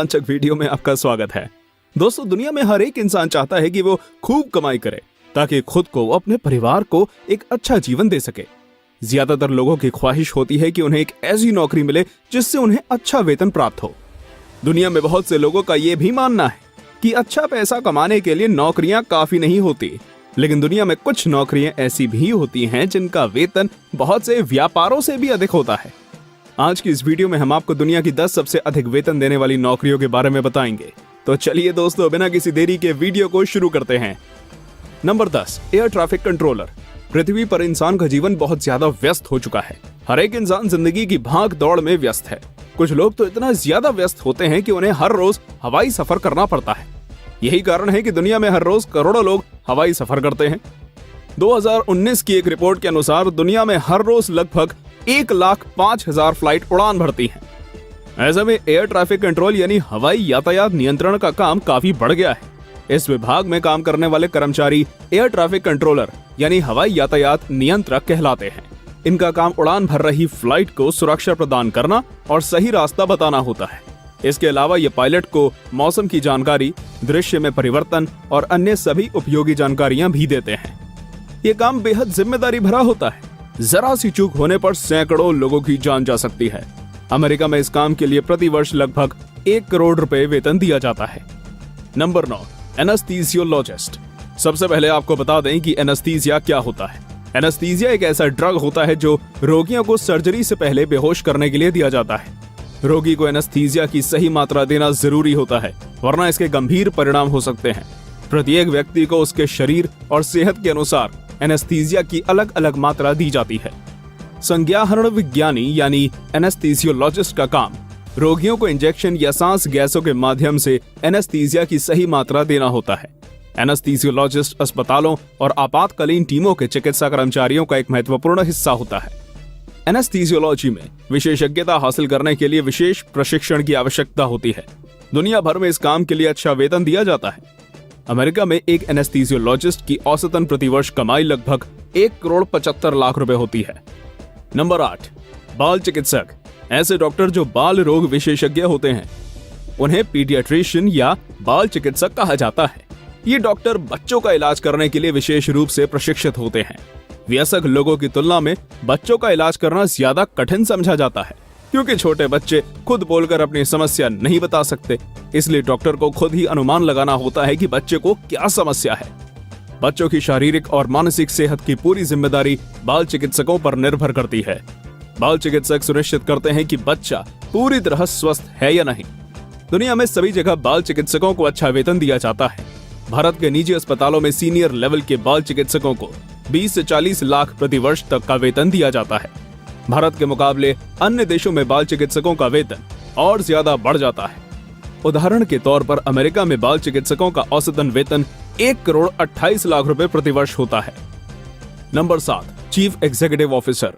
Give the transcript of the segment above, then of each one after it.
रोमांचक वीडियो में आपका स्वागत है। दोस्तों, दुनिया में हर एक इंसान चाहता है कि वो खूब कमाई करे ताकि खुद को, अपने परिवार को एक अच्छा जीवन दे सके। ज्यादातर लोगों की ख्वाहिश होती है कि उन्हें एक ऐसी नौकरी मिले जिससे उन्हें अच्छा वेतन प्राप्त हो। दुनिया में बहुत से लोगों का ये भी मानना है कि अच्छा पैसा कमाने के लिए नौकरियां काफी नहीं होती, लेकिन दुनिया में कुछ नौकरियां ऐसी भी होती हैं जिनका वेतन बहुत से व्यापारों से भी अधिक होता है। आज की इस वीडियो में हम आपको दुनिया की 10 सबसे अधिक वेतन देने वाली नौकरियों के बारे में बताएंगे। तो चलिए दोस्तों, बिना किसी देरी के वीडियो को शुरू करते हैं। Number 10, air traffic controller. पृथ्वी पर इंसान का जीवन बहुत ज्यादा व्यस्त हो चुका है। हर एक इंसान जिंदगी की भाग दौड़ में व्यस्त है। कुछ लोग तो इतना ज्यादा व्यस्त होते हैं कि उन्हें हर रोज हवाई सफर करना पड़ता है। यही कारण है कि दुनिया में हर रोज करोड़ों लोग हवाई सफर करते हैं। 2019 की एक रिपोर्ट के अनुसार दुनिया में हर रोज लगभग 1,05,000 फ्लाइट उड़ान भरती हैं। ऐसे में एयर ट्रैफिक कंट्रोल यानी हवाई यातायात नियंत्रण का काम काफी बढ़ गया है। इस विभाग में काम करने वाले कर्मचारी एयर ट्रैफिक कंट्रोलर यानी हवाई यातायात नियंत्रक कहलाते हैं। इनका काम उड़ान भर रही फ्लाइट को सुरक्षा प्रदान करना और सही रास्ता बताना होता है। इसके अलावा ये पायलट को मौसम की जानकारी, दृश्य में परिवर्तन और अन्य सभी उपयोगी जानकारियां भी देते हैं। ये काम बेहद जिम्मेदारी भरा होता है। जरा सी चूक होने पर सैकड़ों लोगों की जान जा सकती है। अमेरिका में इस काम के लिए प्रति वर्ष लगभग 1 करोड़ रुपए वेतन दिया जाता है। Number 9, anaesthesiologist. सबसे पहले आपको बता दें कि एनेस्थीसिया क्या होता है। एनेस्थीसिया एक ऐसा ड्रग होता है जो रोगियों को सर्जरी से पहले बेहोश करने के लिए दिया जाता है। रोगी को एनेस्थीसिया की सही मात्रा देना जरूरी होता है, वरना इसके गंभीर परिणाम हो सकते हैं। प्रत्येक व्यक्ति को उसके शरीर और सेहत के अनुसार एनेस्थीसिया की अलग अलग मात्रा दी जाती है। संज्ञाहरण विज्ञानी यानी एनेस्थीसियोलॉजिस्ट का काम रोगियों को इंजेक्शन या सांस गैसों के माध्यम से एनेस्थीसिया की सही मात्रा देना होता है। एनेस्थीसियोलॉजिस्ट अस्पतालों और आपातकालीन टीमों के चिकित्सा कर्मचारियों का एक महत्वपूर्ण हिस्सा होता है। एनेस्थीसियोलॉजी में विशेषज्ञता हासिल करने के लिए विशेष प्रशिक्षण की आवश्यकता होती है। दुनिया भर में इस काम के लिए अच्छा वेतन दिया जाता है। अमेरिका में एक एनेस्थीसियोलॉजिस्ट की औसतन प्रतिवर्ष कमाई लगभग 1,75,00,000 रुपए होती है। नंबर 8, बाल चिकित्सक। ऐसे डॉक्टर जो बाल रोग विशेषज्ञ होते हैं उन्हें पीडियाट्रिशियन या बाल चिकित्सक कहा जाता है। ये डॉक्टर बच्चों का इलाज करने के लिए विशेष रूप से प्रशिक्षित होते हैं। वयस्क लोगों की तुलना में बच्चों का इलाज करना ज्यादा कठिन समझा जाता है, क्योंकि छोटे बच्चे खुद बोलकर अपनी समस्या नहीं बता सकते। इसलिए डॉक्टर को खुद ही अनुमान लगाना होता है कि बच्चे को क्या समस्या है। बच्चों की शारीरिक और मानसिक सेहत की पूरी जिम्मेदारी बाल चिकित्सकों पर निर्भर करती है। बाल चिकित्सक सुनिश्चित करते हैं कि बच्चा पूरी तरह स्वस्थ है या नहीं। दुनिया में सभी जगह बाल चिकित्सकों को अच्छा वेतन दिया जाता है। भारत के निजी अस्पतालों में सीनियर लेवल के बाल चिकित्सकों को 20 से 40 लाख प्रति वर्ष तक का वेतन दिया जाता है। भारत के मुकाबले अन्य देशों में बाल चिकित्सकों का वेतन और ज्यादा बढ़ जाता है। उदाहरण के तौर पर अमेरिका में बाल चिकित्सकों का औसतन वेतन 1,28,00,000 रुपए प्रति वर्ष होता है। Number 7, chief executive officer.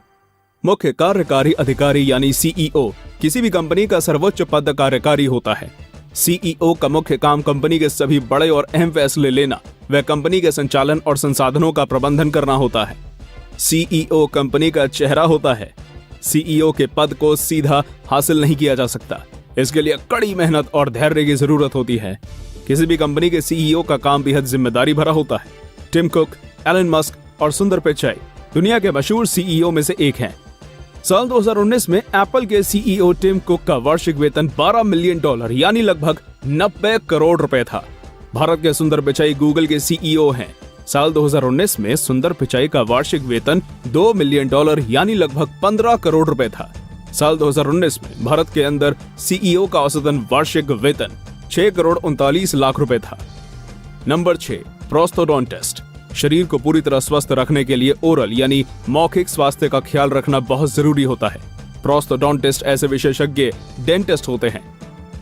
मुख्य कार्यकारी अधिकारी यानी सीईओ किसी भी कंपनी का सर्वोच्च पद कार्यकारी होता है। सीईओ का मुख्य काम कंपनी के सभी बड़े और अहम फैसले लेना व कंपनी के संचालन और संसाधनों का प्रबंधन करना होता है। सीईओ कंपनी का चेहरा होता है। सीईओ के पद को सीधा हासिल नहीं किया जा सकता। इसके लिए कड़ी मेहनत और धैर्य की जरूरत होती है। किसी भी कंपनी के सीईओ का काम बेहद जिम्मेदारी भरा होता है। टिम कुक, एलन मस्क और सुंदर पिचाई दुनिया के मशहूर सीईओ में से एक हैं। साल 2019 में एप्पल के सीईओ टिम कुक का वार्षिक वेतन $12 मिलियन यानी लगभग 90 करोड़ रुपए था। भारत के सुंदर पिचाई गूगल के सीईओ हैं। साल 2019 में सुंदर पिचाई का वार्षिक वेतन $2 मिलियन यानी लगभग 15 करोड़ रुपए था। साल 2019 में भारत के अंदर सीईओ का औसतन वार्षिक वेतन 6,39,00,000 रुपए था। नंबर 6, प्रोस्थोडोंटिस्ट। शरीर को पूरी तरह स्वस्थ रखने के लिए ओरल यानी मौखिक स्वास्थ्य का ख्याल रखना बहुत जरूरी होता है। प्रोस्थोडोंटिस्ट ऐसे विशेषज्ञ डेंटिस्ट होते हैं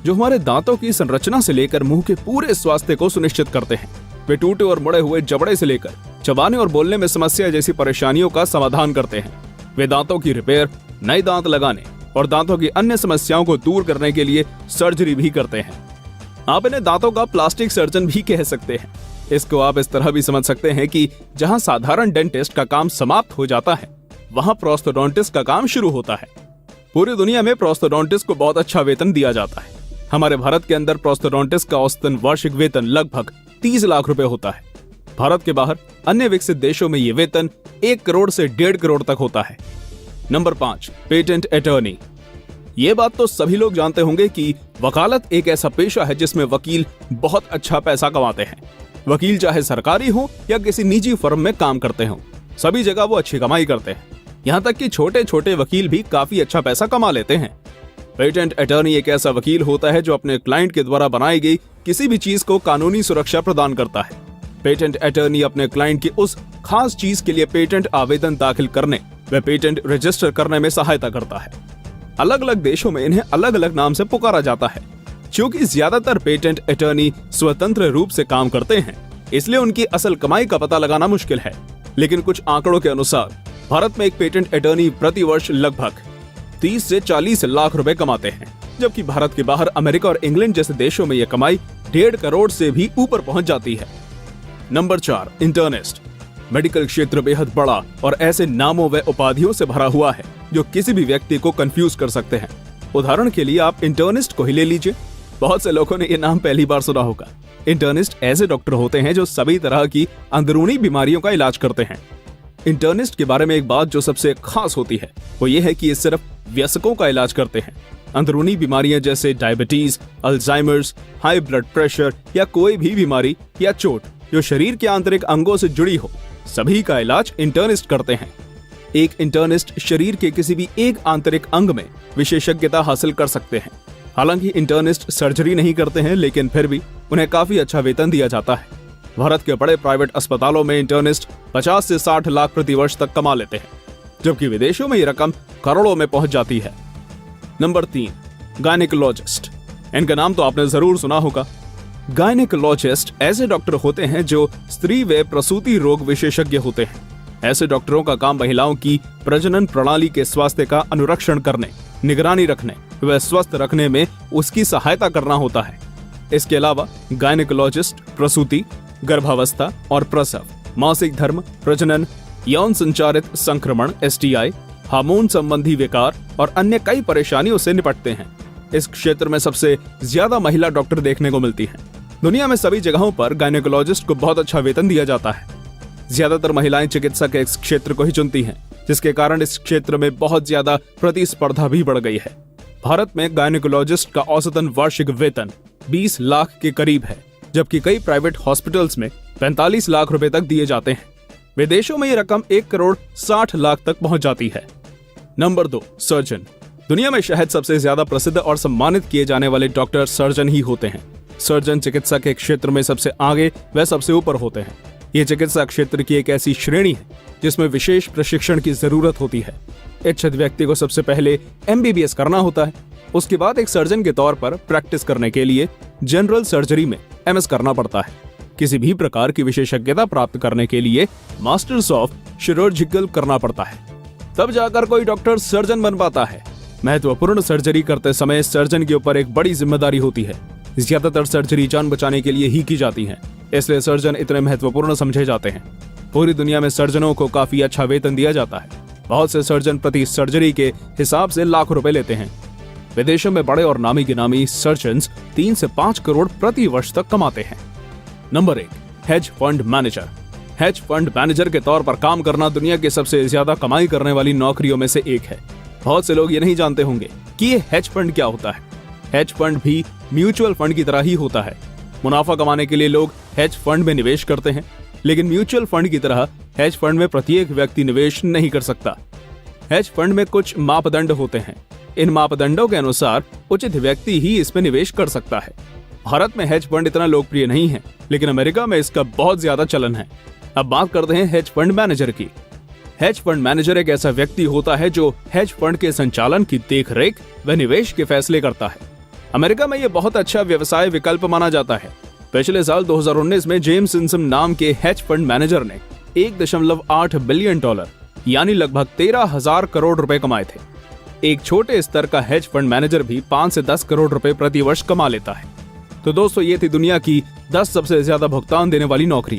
जो हमारे दांतों की संरचना से लेकर मुंह के पूरे स्वास्थ्य को सुनिश्चित करते हैं। वे टूटे और मुड़े हुए जबड़े से लेकर चबाने और बोलने में समस्या जैसी परेशानियों का समाधान करते हैं। वे दांतों की रिपेयर, नए दांत लगाने और दांतों की अन्य समस्याओं को दूर करने के लिए सर्जरी भी करते हैं। आप इन्हें दांतों का प्लास्टिक सर्जन भी कह सकते हैं। इसको आप इस तरह भी समझ सकते हैं कि जहां साधारण डेंटिस्ट का काम समाप्त हो जाता है, वहां प्रोस्थोडोंटिस्ट का काम शुरू होता है। पूरी दुनिया में प्रोस्थोडोंटिस्ट को बहुत अच्छा वेतन दिया जाता है। हमारे भारत के अंदर प्रोस्टोडोंटिस्ट का औसतन वार्षिक वेतन लगभग 30 लाख रुपए होता है। भारत के बाहर अन्य विकसित देशों में ये वेतन 1 करोड़ से 1.5 करोड़ तक होता है। Number 5, patent attorney. ये बात तो सभी लोग जानते होंगे कि वकालत एक ऐसा पेशा है जिसमें वकील बहुत अच्छा पैसा कमाते हैं। वकील चाहे सरकारी हो या किसी निजी फर्म में काम करते हो, सभी जगह वो अच्छी कमाई करते हैं। यहाँ तक कि छोटे छोटे वकील भी काफी अच्छा पैसा कमा लेते हैं। पेटेंट अटॉर्नी एक ऐसा वकील होता है जो अपने क्लाइंट के द्वारा बनाई गई किसी भी चीज को कानूनी सुरक्षा प्रदान करता है। पेटेंट अटॉर्नी अपने क्लाइंट की उस खास चीज के लिए पेटेंट आवेदन दाखिल करने व पेटेंट रजिस्टर करने में सहायता करता है। अलग अलग देशों में इन्हें अलग अलग नाम से पुकारा जाता है। क्योंकि ज्यादातर पेटेंट अटॉर्नी स्वतंत्र रूप से काम करते हैं, इसलिए उनकी असल कमाई का पता लगाना मुश्किल है। लेकिन कुछ आंकड़ों के अनुसार भारत में एक पेटेंट अटॉर्नी प्रति वर्ष लगभग 30 से 40 लाख रुपए कमाते हैं, जबकि भारत के बाहर अमेरिका और इंग्लैंड जैसे देशों में यह कमाई 1.5 करोड़ से भी ऊपर पहुंच जाती है। Number 4, internist. मेडिकल क्षेत्र बेहद बड़ा और ऐसे नामों व उपाधियों से भरा हुआ है जो किसी भी व्यक्ति को कंफ्यूज कर सकते हैं। उदाहरण के लिए आप इंटर्निस्ट को ही ले लीजिए। बहुत से लोगों ने ये नाम पहली बार सुना होगा। इंटर्निस्ट ऐसे डॉक्टर होते हैं जो सभी तरह की अंदरूनी बीमारियों का इलाज करते हैं। इंटर्निस्ट के बारे में एक बात जो सबसे खास होती है वो ये है कि ये सिर्फ वयस्कों का इलाज करते हैं। अंदरूनी बीमारियां जैसे diabetes, Alzheimer's, high blood pressure या कोई भी बीमारी या चोट जो शरीर के आंतरिक अंगों से जुड़ी हो, सभी का इलाज इंटर्निस्ट करते हैं। एक इंटर्निस्ट शरीर के किसी भी एक आंतरिक अंग में विशेषज्ञता हासिल कर सकते हैं। हालांकि इंटर्निस्ट सर्जरी नहीं करते हैं, लेकिन फिर भी उन्हें काफी अच्छा वेतन दिया जाता है। भारत के बड़े प्राइवेट अस्पतालों में इंटर्निस्ट 50 से 60 लाख प्रति वर्ष तक कमा लेते हैं, जबकि विदेशों में ये रकम करोड़ों में पहुंच जाती है। Number 3, gynaecologist. इनका नाम तो आपने जरूर सुना होगा। गायनेकोलॉजिस्ट ऐसे डॉक्टर होते हैं जो स्त्री व प्रसूति रोग विशेषज्ञ होते हैं। ऐसे डॉक्टरों का काम महिलाओं की प्रजनन प्रणाली के स्वास्थ्य का अनुरक्षण करने, निगरानी रखने व स्वस्थ रखने में उसकी सहायता करना होता है। इसके अलावा गायनेकोलॉजिस्ट प्रसूति, गर्भावस्था और प्रसव, मासिक धर्म, प्रजनन, यौन संचारित संक्रमण STI, हार्मोन संबंधी विकार और अन्य कई परेशानियों से निपटते हैं। इस क्षेत्र में सबसे ज्यादा महिला डॉक्टर देखने को मिलती हैं। दुनिया में सभी जगहों पर गायनेकोलॉजिस्ट को बहुत अच्छा वेतन दिया जाता है। ज्यादातर महिलाएं चिकित्सा के इस क्षेत्र को ही चुनती हैं, जिसके कारण इस क्षेत्र में बहुत ज्यादा प्रतिस्पर्धा भी बढ़ गई है। भारत में गायनेकोलॉजिस्ट का औसतन वार्षिक वेतन 20 लाख के करीब है, जबकि कई प्राइवेट हॉस्पिटल्स में 45 लाख रुपए तक दिए जाते हैं। विदेशों में ये रकम 1 करोड़ 60 लाख तक पहुंच जाती है। Number 2, surgeon. दुनिया में शायद सबसे ज्यादा प्रसिद्ध और सम्मानित किए जाने वाले डॉक्टर सर्जन ही होते हैं। सर्जन चिकित्सा के क्षेत्र में सबसे आगे व सबसे ऊपर होते हैं। ये चिकित्सा क्षेत्र की एक ऐसी श्रेणी है जिसमें विशेष प्रशिक्षण की जरूरत होती है। इच्छित व्यक्ति को सबसे पहले MBBS करना होता है। उसके बाद एक सर्जन के तौर पर प्रैक्टिस करने के लिए जनरल सर्जरी में MS करना पड़ता है। किसी भी प्रकार की विशेषज्ञता प्राप्त करने के लिए मास्टर्स ऑफ चिकिर्जिकल करना पड़ता है, तब जाकर कोई डॉक्टर सर्जन बन पाता है। महत्वपूर्ण सर्जरी करते समय सर्जन के ऊपर एक बड़ी जिम्मेदारी होती है। ज्यादातर सर्जरी जान बचाने के लिए ही की जाती है, इसलिए सर्जन इतने महत्वपूर्ण समझे जाते हैं। पूरी दुनिया में सर्जनों को काफी अच्छा वेतन दिया जाता है। बहुत से सर्जन प्रति सर्जरी के हिसाब से लाखों रुपए लेते हैं। विदेशों में बड़े और नामी गिनामी सर्जन 3 से 5 करोड़ प्रति वर्ष तक कमाते हैं। Number 1, hedge fund manager. Hedge fund manager के तौर पर काम करना दुनिया की सबसे ज्यादा कमाई करने वाली नौकरियों में से एक है। बहुत से लोग ये नहीं जानते होंगे कि ये हेज फंड क्या होता है। हेज फंड भी म्यूचुअल फंड की तरह ही होता है। मुनाफा कमाने के लिए लोग हेज फंड में निवेश करते हैं, लेकिन म्यूचुअल फंड की तरह हेज फंड में प्रत्येक व्यक्ति निवेश नहीं कर सकता। हेज फंड में कुछ मापदंड होते हैं। इन मापदंडों के अनुसार उचित व्यक्ति ही इसमें निवेश कर सकता है। भारत में हेज फंड इतना लोकप्रिय नहीं है, लेकिन अमेरिका में इसका बहुत ज्यादा चलन है। अब बात करते हैं हेज फंड मैनेजर की। हेज फंड मैनेजर एक ऐसा व्यक्ति होता है जो हेज फंड के संचालन की देखरेख व निवेश के फैसले करता है। अमेरिका में यह बहुत अच्छा व्यवसाय विकल्प माना जाता है। पिछले साल 2019 में जेम्स सिम्पसन नाम के हेज फंड मैनेजर ने $1.8 बिलियन यानी लगभग 13,000 करोड़ रुपए कमाए थे। एक छोटे स्तर का हेज फंड मैनेजर भी 5 से 10 करोड़ रुपए प्रति वर्ष कमा लेता है। तो दोस्तों, ये थी दुनिया की 10 सबसे ज्यादा भुगतान देने वाली नौकरियां।